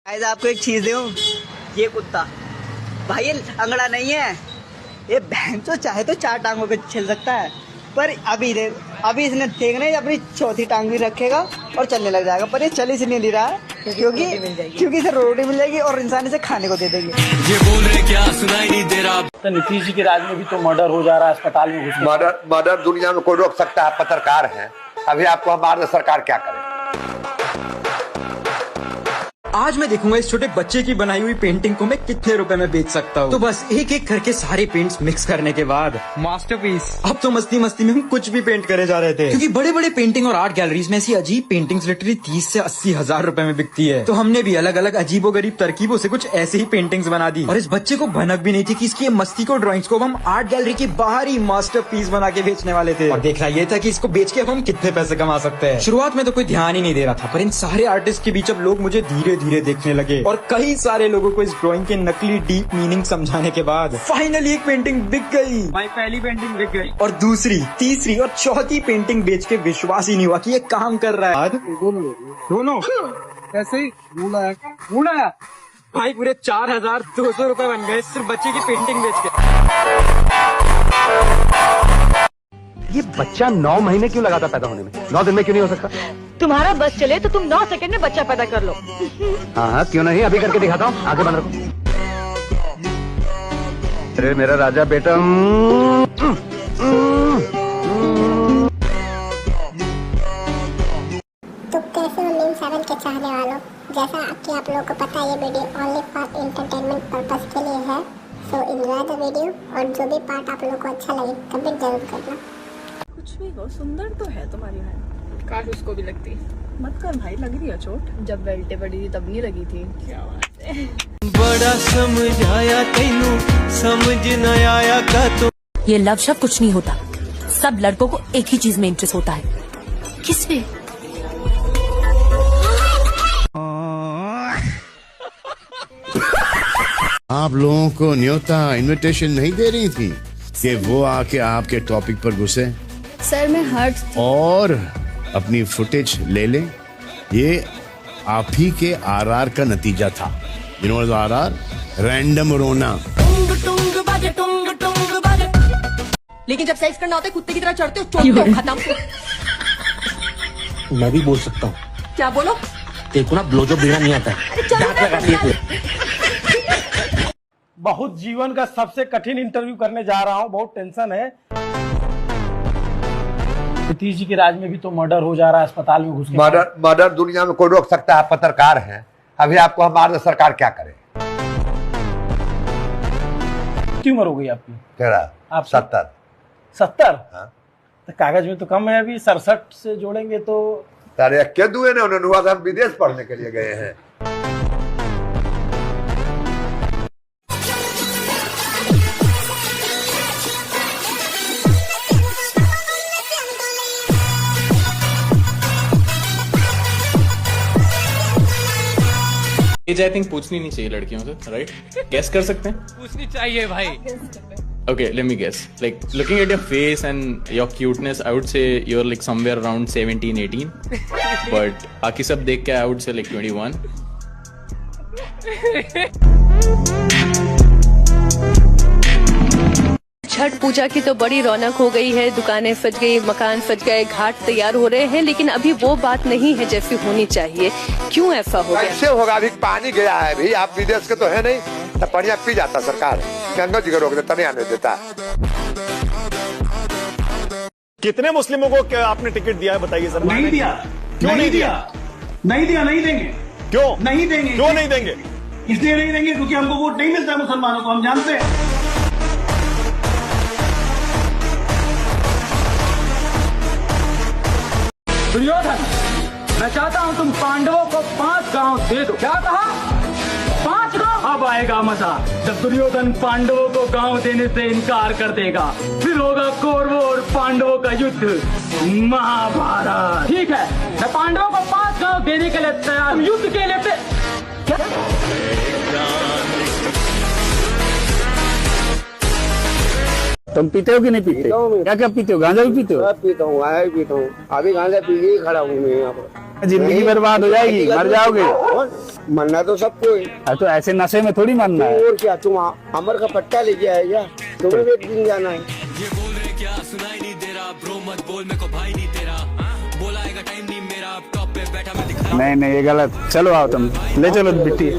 Guys आपको एक चीज दूं, ये कुत्ता भाई ये अंगड़ा नहीं है, ये बहन तो चाहे तो चार टांगों पे चल सकता है, पर अभी इसने देखना है अपनी चौथी टांग भी रखेगा और चलने लग जाएगा, पर ये चल इसलिए नहीं रहा है क्योंकि इसे रोटी मिल जाएगी और इंसान इसे खाने को दे देंगे। ये बोल रहे क्या सुनाई नहीं दे रहा। तो नीतीश जी के राज में भी तो मर्डर हो जा रहा है, अस्पताल में घुस मर्डर दुनिया में कोई रोक सकता है? पत्रकार हैं, अभी आपको हमारे सरकार क्या करे? आज मैं देखूंगा इस छोटे बच्चे की बनाई हुई पेंटिंग को मैं कितने रुपए में बेच सकता हूँ। तो बस एक एक करके सारे पेंट्स मिक्स करने के बाद मास्टरपीस। अब तो मस्ती मस्ती में हम कुछ भी पेंट करे जा रहे थे, क्योंकि बड़े बड़े पेंटिंग और आर्ट गैलरीज में ऐसी अजीब पेंटिंग्स लिटरली 30 से 80 हजार रुपए में बिकती है। तो हमने भी अलग अलग अजीबो गरीब तरकीबों से कुछ ऐसे ही पेंटिंग्स बना दी, और इस बच्चे को भनक भी नहीं थी कि इसकी ये मस्ती को ड्रॉइंग्स को हम आर्ट गैलरी के बाहर ही मास्टरपीस बना के बेचने वाले थे। और देखना ये था कि इसको बेच के हम कितने पैसे कमा सकते हैं। शुरुआत में तो कोई ध्यान ही नहीं दे रहा था, पर इन सारे आर्टिस्ट के बीच अब लोग मुझे धीरे धीरे देखने लगे, और कई सारे लोगों को इस ड्राइंग के नकली डीप मीनिंग समझाने के बाद फाइनली एक पेंटिंग बिक गई। भाई पहली पेंटिंग बिक गई, और दूसरी, तीसरी और चौथी पेंटिंग बेच के विश्वास ही नहीं हुआ कि ये काम कर रहा है। दोनों ऐसे ही मूड़ा भाई पूरे 4200 रुपए बन गए सिर्फ बच्चे की पेंटिंग बेच के। ये बच्चा 9 महीने क्यों लगाता पैदा होने में? 9 दिन में क्यों नहीं हो सकता? तुम्हारा बस चले तो तुम 9 सेकंड में बच्चा पैदा कर लो। हाँ क्यों नहीं, अभी करके दिखाता हूँ, आगे बंद रखो। अरे मेरा राजा बेटा। तो कैसे हो मीम 7 के चाहने वालों, जैसा कि आप लोगों को पता है ये video only for entertainment purpose के लिए है। सो एंजॉय द वीडियो, और जो भी पार्ट आप लोगों को अच्छा लगे कमेंट जरूर करना। कुछ भी हो, सुंदर तो है तुम्हारी बहन, काश उसको भी लगती। मत कर भाई, लग रही है चोट। जब बेल्टे बड़ी थी तब नहीं लगी थी। क्या बात है। बड़ा समझाया तेनू समझ न आया का तो। ये लव शब्द कुछ नहीं होता, सब लड़कों को एक ही चीज में इंटरेस्ट होता है। किसमें? आप लोगों को न्योता इनविटेशन नहीं दे रही थी कि वो आके आपके टॉपिक पर घुसे? सर मैं हर्ट और अपनी फुटेज ले ले। ये आप ही के आरआर का नतीजा था। यू नो आरआर, रैंडम रोना। लेकिन जब सेक्स करना होता है कुत्ते की तरह चढ़ते हो, चोट खत्म। मैं भी बोल सकता हूँ। क्या बोलो? देखो ना, ब्लोजॉब देना नहीं आता है, दांत लगाती है। बहुत जीवन का सबसे कठिन इंटरव्यू करने जा रहा हूँ, बहुत टेंशन है। नीतीश जी के राज में भी तो मर्डर हो जा रहा है, अस्पताल में घुस के। मर्डर दुनिया में कोई रोक सकता है? पत्रकार हैं, अभी आपको हमारे सरकार क्या करे? कितनी उम्र हो गई आपकी? तेरा आप 70। 70? हाँ। तो कागज में तो कम है, अभी 67 से जोड़ेंगे तो। अरे क्या दुए ने उन्होंने हुआ था, हम विदेश पढ़ने के लिए गए हैं। एज आई थिंक पूछनी नहीं चाहिए लड़कियों से, राइट? गेस कर सकते हैं? पूछनी चाहिए भाई। Okay, let me guess. Like looking at your face and your cuteness, I would say you're like somewhere around 17, 18. But बाकी सब देख के I would say like 21. Chhath पूजा की तो बड़ी रौनक हो गई है, दुकानें सज गई, मकान सज गए, घाट तैयार हो रहे हैं, लेकिन अभी वो बात नहीं है जैसी होनी चाहिए। क्यों ऐसा हो गया? कैसे होगा? अभी पानी गया है भाई, आप विदेश के तो है नहीं, तो पानी पी जाता सरकार, गंगा जी को रोक देता, नहीं आने देता। कितने मुस्लिमों को क्या आपने टिकट दिया है बताइए सर? नहीं दिया। क्यों नहीं दिया? नहीं दिया, नहीं देंगे। क्यों नहीं देंगे? क्यों नहीं देंगे? इसलिए नहीं देंगे क्योंकि हमको वोट नहीं मिलता है मुसलमानों को, हम जानते हैं। दुर्योधन, मैं चाहता हूं तुम पांडवों को 5 गांव दे दो। क्या कहा? 5 गांव? अब आएगा मजा, जब दुर्योधन पांडवों को गांव देने से इनकार कर देगा, फिर होगा कौरवों और पांडवों का युद्ध, महाभारत। ठीक है, मैं पांडवों को 5 गांव देने के लिए तैयार हूं। युद्ध के लिए क्या? तुम पीते हो कि नहीं पीते? क्या क्या पीते हो? गांजा भी पीते हो? पीता हूँ, गांजा भी पीता हूँ। अभी गांजा पी के खड़ा हूँ मैं यहाँ पर। जिंदगी बर्बाद हो जाएगी, मर जाओगे। मरना तो सबको है। तो ऐसे नशे में थोड़ी मरना है। और क्या, तुम अमर का पट्टा लेके आए क्या? तुम्हें भी एक दिन जाना है। नहीं ये गलत। चलो आओ, तुम ले चलो बिट्टी।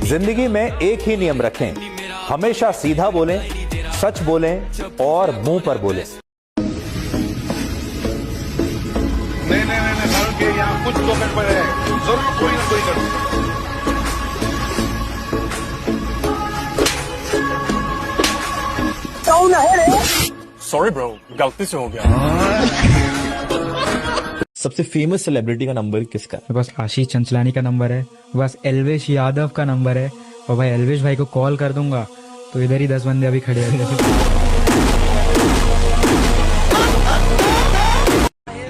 जिंदगी में एक ही नियम रखें, हमेशा सीधा बोलें, सच बोलें और मुंह पर बोलें। नहीं, यहाँ कुछ तो गड़बड़ है, जरूर कोई ना कोई गड़बड़। सॉरी ब्रो, गलती से हो गया। सबसे फेमस सेलिब्रिटी का नंबर किसका? बस आशीष चंचलानी का नंबर है, बस एल्वेश यादव का नंबर है, और भाई एल्वेश भाई को कॉल कर दूंगा तो इधर ही 10 बंदे अभी खड़े हैं।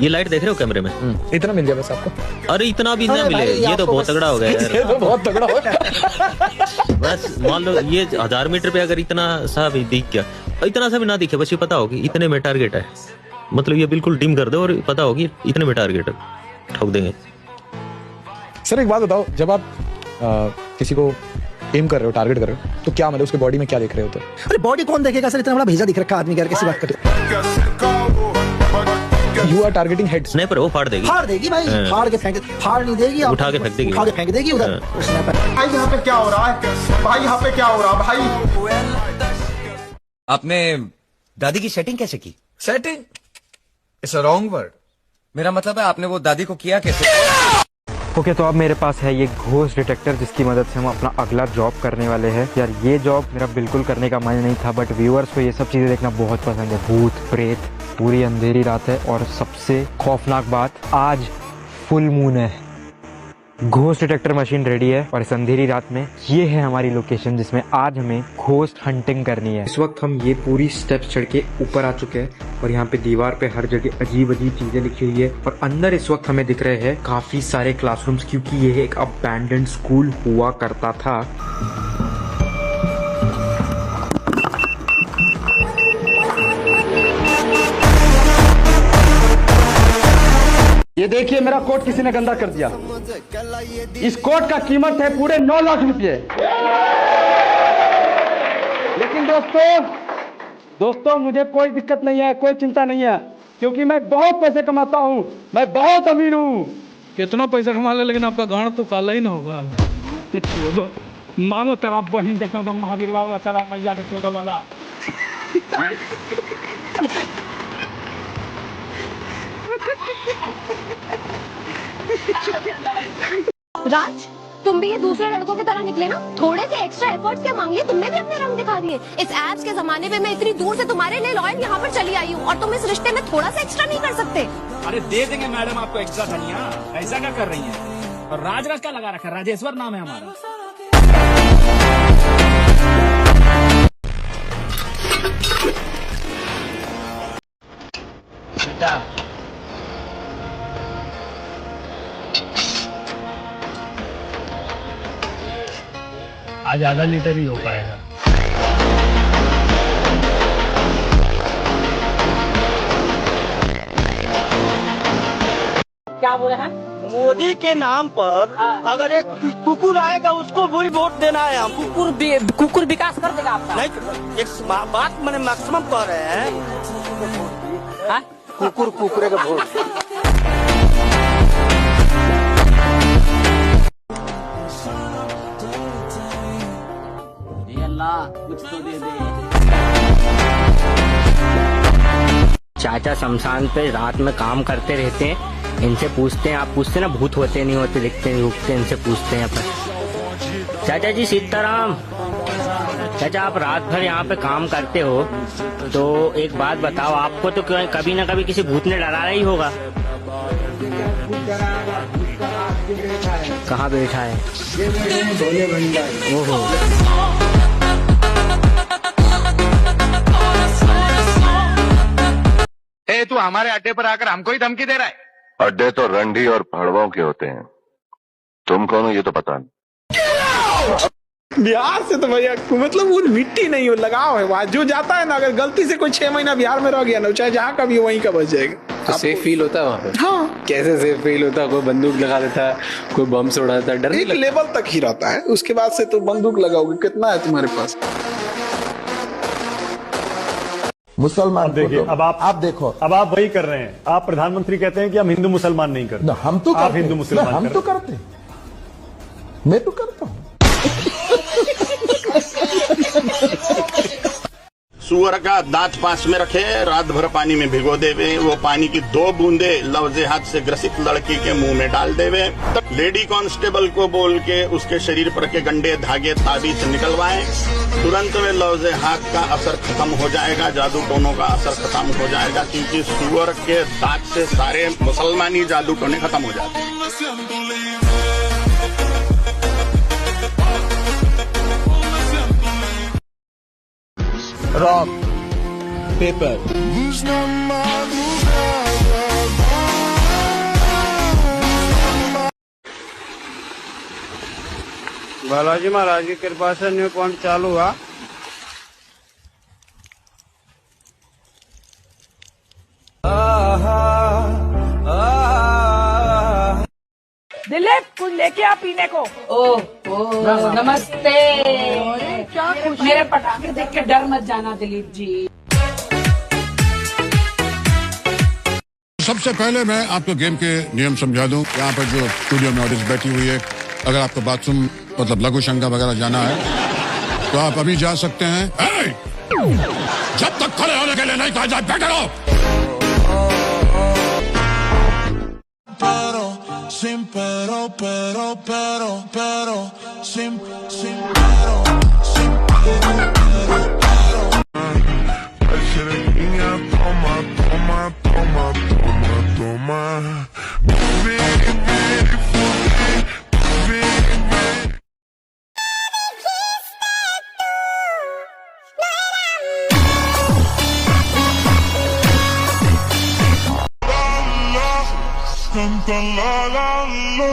ये लाइट देख रहे हो कैमरे में? इतना मिल गया बस आपको? अरे इतना भी ना मिले, ये तो बहुत तगड़ा हो गया यार। ये तो बहुत तगड़ा हो गया। बस मान लो ये 1000 मीटर पे अगर इतना सा भी दिख गया, इतना सा भी ना दिखे, बस ये पता होगी इतने में टारगेट है, मतलब ये बिल्कुल डिम कर दो और पता होगी इतने में टारगेट है, ठोक देंगे। सर एक बात बताओ, जब आप किसी को एम कर रहे हो, टारगेट कर रहे हो, तो क्या मतलब उसके बॉडी में क्या देख रहे होते हैं? अरे बॉडी कौन देखेगा सर, इतना बड़ा भेजा दिख रखा आदमी, कैसी बात कर रहे हो? You are targeting head. Sniper वो फाड़ देगी भाई, फाड़ के फेंक, फाड़ नहीं देगी, उठा के फेंक देगी, उठा के फेंक देगी उधर। भाई यहाँ पे क्या हो रहा है भाई? यहाँ पे क्या हो रहा है भाई? आपने दादी की सेटिंग कैसे की? Setting it's a wrong word. मेरा मतलब है आपने वो दादी को किया कैसे? ओके, तो अब मेरे पास है ये घोस्ट डिटेक्टर, जिसकी मदद से हम अपना अगला जॉब करने वाले हैं। यार ये जॉब मेरा बिल्कुल करने का मन नहीं था, बट व्यूअर्स को ये सब चीजें देखना बहुत पसंद है। भूत प्रेत, पूरी अंधेरी रात है, और सबसे खौफनाक बात, आज फुल मून है। घोस्ट डिटेक्टर मशीन रेडी है, और इस अंधेरी रात में ये है हमारी लोकेशन जिसमें आज हमें घोस्ट हंटिंग करनी है। इस वक्त हम ये पूरी स्टेप्स चढ़ के ऊपर आ चुके हैं, और यहाँ पे दीवार पे हर जगह अजीब अजीब चीजें लिखी हुई है, और अंदर इस वक्त हमें दिख रहे हैं काफी सारे क्लासरूम्स, क्योंकि ये एक अबैंडन्ड स्कूल हुआ करता था। ये देखिए मेरा कोट किसी ने गंदा कर दिया। इस कोट का कीमत है पूरे 9 लाख रुपए। लेकिन दोस्तों मुझे कोई दिक्कत नहीं है, कोई चिंता नहीं है, क्योंकि मैं बहुत पैसे कमाता हूँ, मैं बहुत अमीर हूँ। कितना पैसा कमा ले, लेकिन आपका गाना तो काला ही ना होगा। मानो तेरा बहन देखो तो महावीर बाबा तेरा मैया देखो तो वाला। राज, तुम भी ये दूसरे लड़कों की तरह निकले ना, थोड़े से एक्स्ट्रा एफर्ट्स के मांगे, तुमने भी अपने रंग दिखा दिए। इस एप्स के जमाने में मैं इतनी दूर से तुम्हारे लिए लॉयल यहाँ पर चली आई हूँ, और तुम इस रिश्ते में थोड़ा सा एक्स्ट्रा नहीं कर सकते? अरे दे देंगे मैडम आपको एक्स्ट्रा धनिया, ऐसा क्या कर रही है? और राज क्या लगा रखा है? राजेश्वर नाम है हमारा। आज आधा लीटर ही हो पाएगा। क्या बोले हैं? मोदी के नाम पर अगर एक कुकुर आएगा उसको भी वोट देना है। हम कुकुर विकास कर देगा आपका? नहीं, एक बात मैंने मैक्सिमम कह रहे हैं, कुकुर का वोट। कुछ तो दे दे। चाचा शमशान पे रात में काम करते रहते हैं, इनसे पूछते हैं, आप पूछते ना भूत होते नहीं होते, दिखते नहीं रुकते, इनसे पूछते हैं अपन। चाचा जी सीताराम, चाचा आप रात भर यहाँ पे काम करते हो, तो एक बात बताओ, आपको तो कभी ना कभी किसी भूत ने डराया ही होगा। कहाँ बैठा है? ओहो, तू हमारे अड्डे पर आकर हमको ही धमकी दे रहा है? अड्डे तो रंडी और पहाड़ों के होते हैं, तुम कौन हो ये तो पता नहीं। बिहार से तो भैया मतलब वो मिट्टी नहीं हो, लगाव है वहाँ। जो जाता है ना, अगर गलती से कोई 6 महीना बिहार में रह गया ना, चाहे जहाँ का भी हो वहीं का बच जाएगा। तो सेफ फील होता है वहाँ पे? हाँ। कैसे सेफ फील होता है? कोई बंदूक लगा देता है, कोई बम से उड़ा देता है, डर नहीं लगता? लेवल तक ही रहता है, उसके बाद से तो बंदूक लगाओगे, कितना है तुम्हारे पास? मुसलमान देखिए, अब आप देखो, अब आप वही कर रहे हैं। आप प्रधानमंत्री कहते हैं कि हम हिंदू मुसलमान नहीं करते। हम तो आप हिंदू मुसलमान हम तो करते, मैं तो करता हूँ। सुअर का दांत पास में रखे, रात भर पानी में भिगो देवे, वो पानी की 2 बूंदे लवजे हाथ से ग्रसित लड़की के मुंह में डाल देवे। तब लेडी कांस्टेबल को बोल के उसके शरीर पर के गंडे धागे ताबीज निकलवाएं। तुरंत में लवजे हाथ का असर खत्म हो जाएगा, जादू टोनों का असर खत्म हो जाएगा, क्योंकि सुअर के दांत से सारे मुसलमानी जादू टोने खत्म हो जाते हैं। रॉक पेपर बालाजी महाराज की कृपा से न्यू पॉइंट चालू हुआ। दिलीप कुछ लेके आ पीने को। ओह नमस्ते। क्या मेरे पटाखे देख के डर मत जाना दिलीप जी। सबसे पहले मैं आपको गेम के नियम समझा दूं। यहाँ पर जो स्टूडियो में ऑडियंस बैठी हुई है, अगर आपको बाथरूम मतलब लघु शंका वगैरह जाना है तो आप अभी जा सकते हैं। जब तक खड़े होने के लिए नहीं कहा जाए, बैठे रहो। Sin pero, pero, pero, pero, sin pero, sin pero, pero. Niña, toma, toma, toma, toma, toma. Canta la la la.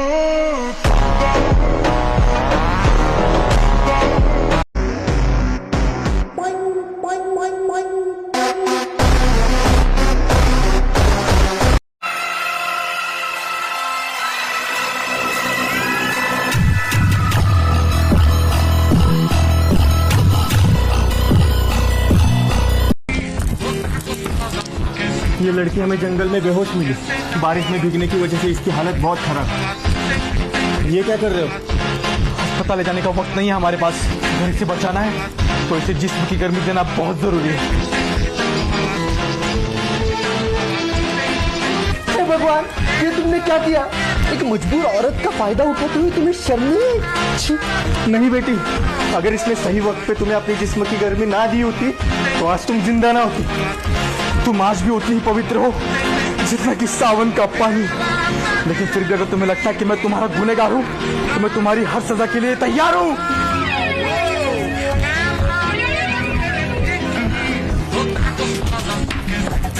ये लड़की हमें जंगल में बेहोश मिली, बारिश में भीगने की वजह से इसकी हालत बहुत खराब। ये क्या कर रहे हो? अस्पताल ले जाने का वक्त नहीं है हमारे पास, घर से बचाना है तो इसे जिस्म की गर्मी देना बहुत जरूरी है। भगवान, ये तुमने क्या किया? एक मजबूर औरत का फायदा उठाते हुए तुम्हें शर्म नहीं? नहीं बेटी, अगर इसने सही वक्त पे तुम्हें अपने जिस्म की गर्मी ना दी होती तो आज तुम जिंदा ना होती। तुम आज भी उतनी ही पवित्र हो जितना कि सावन का पानी। लेकिन फिर भी अगर तुम्हें लगता है कि मैं तुम्हारा गुनहगार हूँ तो मैं तुम्हारी हर सजा के लिए तैयार हूँ।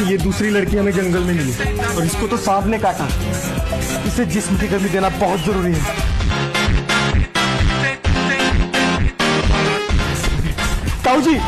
ये दूसरी लड़की हमें जंगल में मिली और इसको तो सांप ने काटा। इसे जिस्म की गर्मी देना बहुत जरूरी है। ताऊ जी,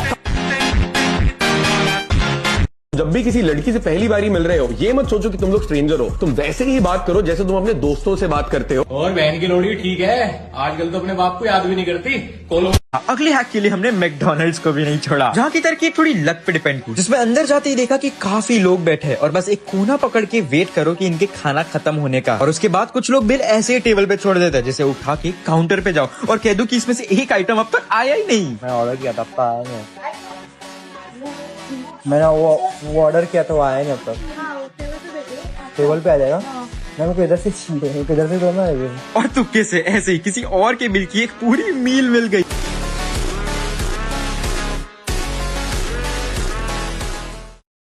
जब भी किसी लड़की से पहली बारी मिल रहे हो, ये मत सोचो कि तुम लोग स्ट्रेंजर हो। तुम वैसे ही बात करो जैसे तुम अपने दोस्तों से बात करते हो। और बहन की लोड़ी ठीक है, आजकल तो अपने बाप को याद भी नहीं करती। कोलो अगले हैक के लिए हमने मैकडॉनल्ड्स को भी नहीं छोड़ा, जहाँ की तरकीब थोड़ी लक पे डिपेंड थी, जिसमें अंदर जाते ही देखा कि काफी लोग बैठे हैं और बस एक कोना पकड़ के वेट करो कि इनके खाना खत्म होने का। और उसके बाद कुछ लोग बिल ऐसे ही टेबल पे छोड़ देते हैं, जैसे उठा के काउंटर पे जाओ और कह दो कि इसमें से एक आइटम अब तक आया ही नहीं। मैं ऑर्डर किया था, मैंने वो ऑर्डर किया था, वो आया नहीं अब तक। टेबल पे आ जाएगा। मैं इधर से इधर से दोनों है। और तुक्के से ऐसे ही किसी और के बिल की एक पूरी मील मिल गई।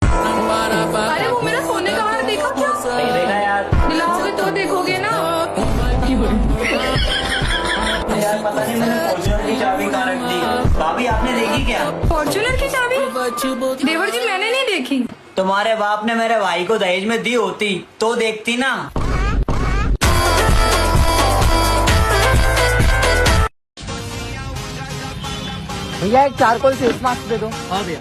अरे वो मेरा सोने का हार देखा क्या? देखा यार। दिलाओगे तो देखोगे ना। यार पता नहीं मैंने फॉर्च्यूनर की चाबी कहाँ रख दी। भाभी आपने देखी क्या? फॉर्च्यूनर की चाबी? देवर जी मैंने नहीं देखी। तुम्हारे बाप ने मेरे भाई को दहेज में दी होती तो देखती ना। भैया एक चारकोल फेस मास्क दे दो। हाँ भैया।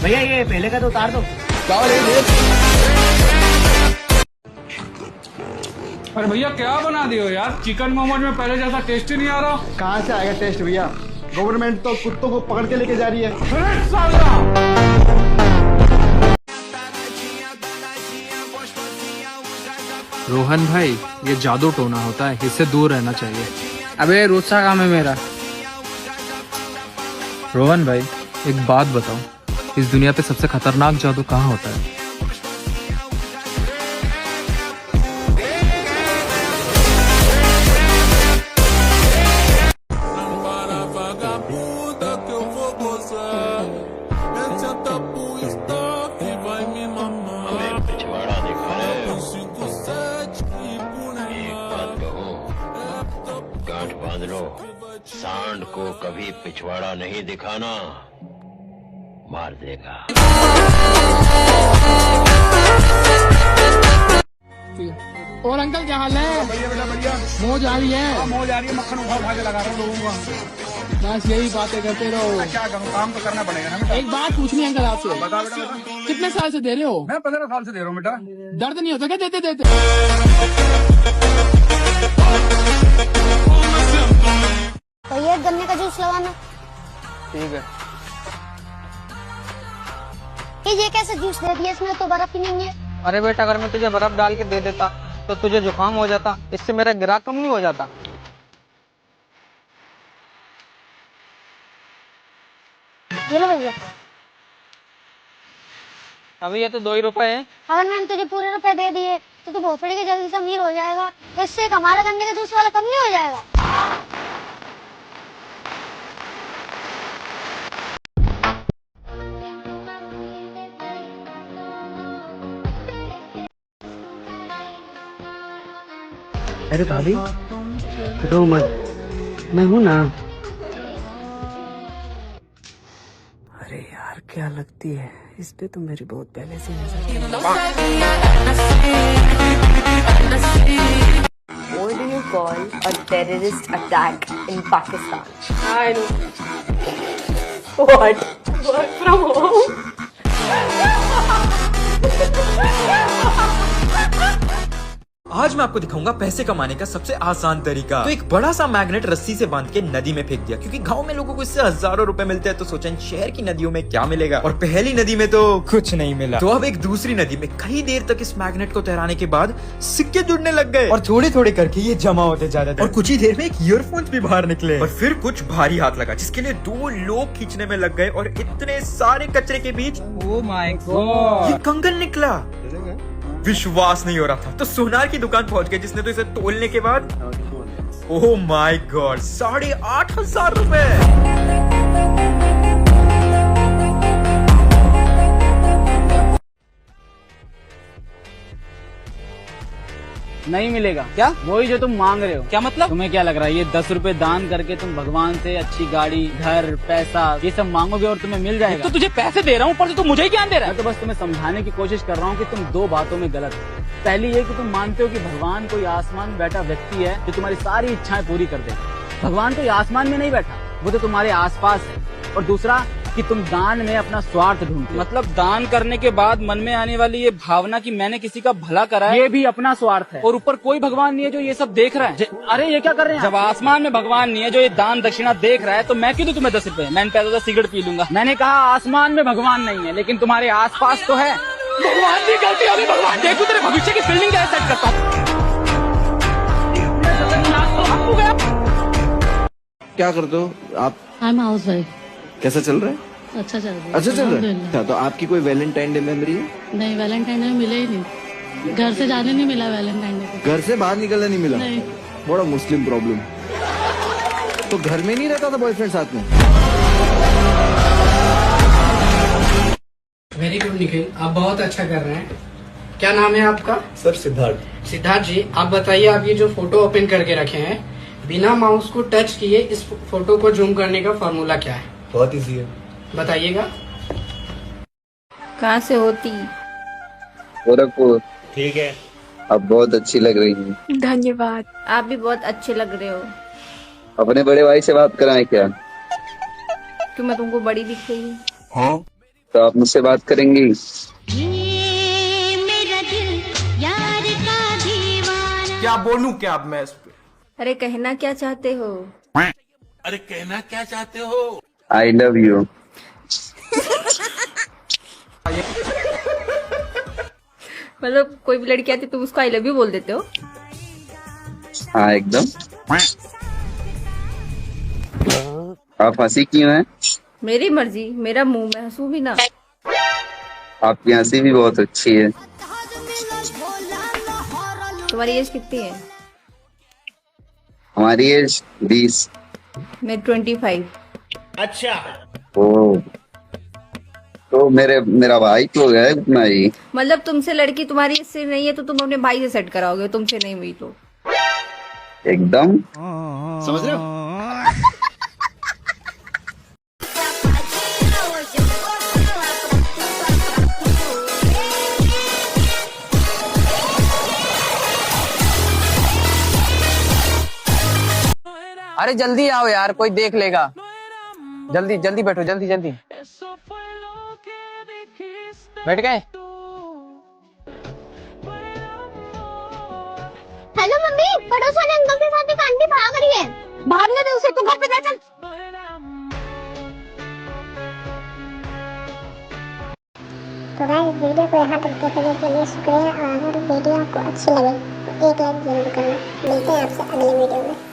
भैया ये पहले का तो उतार दो। अरे भैया क्या बना दियो यार, चिकन मोमोज में पहले जैसा टेस्ट ही नहीं आ रहा। कहाँ से आएगा टेस्ट भैया, गवर्नमेंट तो कुत्तों को पकड़ के लेके जा रही है। अरे साला! रोहन भाई, ये जादू टोना होता है, इससे दूर रहना चाहिए। अबे रोज सा काम है मेरा। रोहन भाई, एक बात बताओ, इस दुनिया पे सबसे खतरनाक जादू कहाँ होता है? सांड को कभी पिछवाड़ा नहीं दिखाना, मार देगा। और अंकल क्या हाल है? बढ़िया। मौज आ रही है? मौज आ रही है, मक्खन उठा के लगा रहा हूँ लोगों को। बस यही बातें करते रहो। क्या करूँ, काम तो करना पड़ेगा ना। एक बात पूछनी है अंकल आपसे। बता बेटा। कितने साल से दे रहे हो? मैं 15 साल से दे रहा हूँ बेटा। दर्द नहीं होता क्या देते देते? भैया गन्ने का जूस लगाना। ठीक है। ये कैसे जूस दे दिया, इसमें तो बर्फ ही नहीं है। अरे बेटा, अगर मैं तुझे बर्फ डाल के दे देता तो तुझे जुकाम हो जाता, इससे मेरा ग्राहक कम नहीं हो जाता। ये लो भैया। अभी ये तो 2 ही रुपए है। अगर मैंने तुझे पूरे रुपए दे दिए तो तू भोसड़ी के जल्दी से अमीर हो जाएगा, इससे हमारा गन्ने का जूस वाला कम नहीं हो जाएगा। अरे भाभी, रो मत, मैं हूं ना। अरे यार क्या लगती है, इस पे तो मेरी बहुत पहले से नजर। What do you call a terrorist attack in Pakistan? I know. What? Work from home? आज मैं आपको दिखाऊंगा पैसे कमाने का सबसे आसान तरीका। तो एक बड़ा सा मैग्नेट रस्सी से बांध के नदी में फेंक दिया, क्योंकि गांव में लोगों को इससे हजारों रुपए मिलते हैं, तो सोचा शहर की नदियों में क्या मिलेगा, और पहली नदी में तो कुछ नहीं मिला। तो अब एक दूसरी नदी में कई देर तक इस मैग्नेट को तैराने के बाद सिक्के जुड़ने लग गए, और थोड़े थोड़े करके ये जमा होते जा रहे थे, और कुछ ही देर में एक ईयरफोन्स भी बाहर निकले, और फिर कुछ भारी हाथ लगा, जिसके लिए 2 लोग खींचने में लग गए, और इतने सारे कचरे के बीच ओह माय गॉड, ये कंगन निकला। विश्वास नहीं हो रहा था, तो सोनार की दुकान पहुंच गए, जिसने तो इसे तोलने के बाद ओह माय गॉड 8,500 रुपए। नहीं मिलेगा। क्या? वही जो तुम मांग रहे हो। क्या मतलब? तुम्हें क्या लग रहा है ये 10 रुपए दान करके तुम भगवान से अच्छी गाड़ी, घर, पैसा ये सब मांगोगे और तुम्हें मिल जाएगा? तो तुझे पैसे दे रहा हूँ, पर तो मुझे ही ज्ञान दे रहा है। मैं तो बस तुम्हें समझाने की कोशिश कर रहा हूँ कि तुम 2 बातों में गलत हो। पहली ये कि तुम मानते हो कि भगवान कोई आसमान में बैठा व्यक्ति है जो तुम्हारी सारी इच्छाएं पूरी कर देगा। भगवान कोई आसमान में नहीं बैठा, वो तो तुम्हारे आसपास है। और दूसरा कि तुम दान में अपना स्वार्थ ढूंढते हो। मतलब दान करने के बाद मन में आने वाली ये भावना कि मैंने किसी का भला करा है, ये भी अपना स्वार्थ है। और ऊपर कोई भगवान नहीं है जो ये सब देख रहा है। अरे ये क्या कर रहे हैं? जब आसमान में भगवान नहीं है जो ये दान दक्षिणा देख रहा है, तो मैं क्यों दूं तुम्हें 10 रुपए? मैंने पैसा तो सिगरेट पी लूंगा। मैंने कहा आसमान में भगवान नहीं है, लेकिन तुम्हारे आसपास तो है। भगवान की गलती होगी। भगवान देखो तेरे भविष्य की फील्डिंग कैसे सेट करता हूँ। क्या करते हो आप? I am house wife. कैसा चल रहा है? अच्छा चल रहा है। अच्छा चल रहा है। अच्छा, तो आपकी कोई वैलेंटाइन डे मेमोरी है? नहीं, वैलेंटाइन डे मिले ही नहीं। घर से जाने नहीं मिला वैलेंटाइन डे को। घर से बाहर निकलना नहीं मिला? नहीं। बड़ा मुस्लिम प्रॉब्लम। तो घर में नहीं रहता था बॉयफ्रेंड साथ में? वेरी गुड निखिल, आप बहुत अच्छा कर रहे हैं। क्या नाम है आपका? सर सिद्धार्थ। सिद्धार्थ जी, आप बताइए, आप ये जो फोटो ओपन करके रखे हैं, बिना माउस को टच किए इस फोटो को जूम करने का फॉर्मूला क्या है? बहुत इजी है, बताइएगा। कहाँ से होती? गोरखपुर। ठीक है, आप बहुत अच्छी लग रही हैं। धन्यवाद। आप भी बहुत अच्छे लग रहे हो। अपने बड़े भाई से बात कराएं क्या? क्यों, मैं तुमको बड़ी दिख रही हूँ? हाँ। तो आप मुझसे बात करेंगी? क्या बोलूं क्या अब मैं इस पे? अरे कहना क्या चाहते हो? अरे कहना क्या चाहते हो? I love you. मतलब कोई भी लड़की आती तुम उसको आई लव यू बोल देते हो? हाँ एकदम। आप हंसी क्यों हैं? मेरी मर्जी, मेरा मुंह, मैं हंसू भी ना। आपकी हंसी भी बहुत अच्छी है। तुम्हारी एज कितनी है? हमारी एज 20। मैं 25। अच्छा। ओ, तो मेरा भाई तो हो गया है उतना ही। मतलब तुमसे लड़की तुम्हारी एज से नहीं है तो तुम अपने भाई से सेट कराओगे, तुमसे नहीं हुई तो? एकदम। समझ रहे हो? अरे जल्दी आओ यार, कोई देख लेगा। जल्दी जल्दी बैठो, जल्दी जल्दी बैठ गए। हेलो मम्मी, पड़ोस वाले अंकल के साथ एक आंटी भाग रही है। भागने दे उसे, तू घर पे जा चल। तो गाइस वीडियो को यहाँ तक देखने के लिए शुक्रिया, और अगर वीडियो आपको अच्छी लगे तो एक लाइक जरूर करना। मिलते हैं आपसे अगले वीडियो में।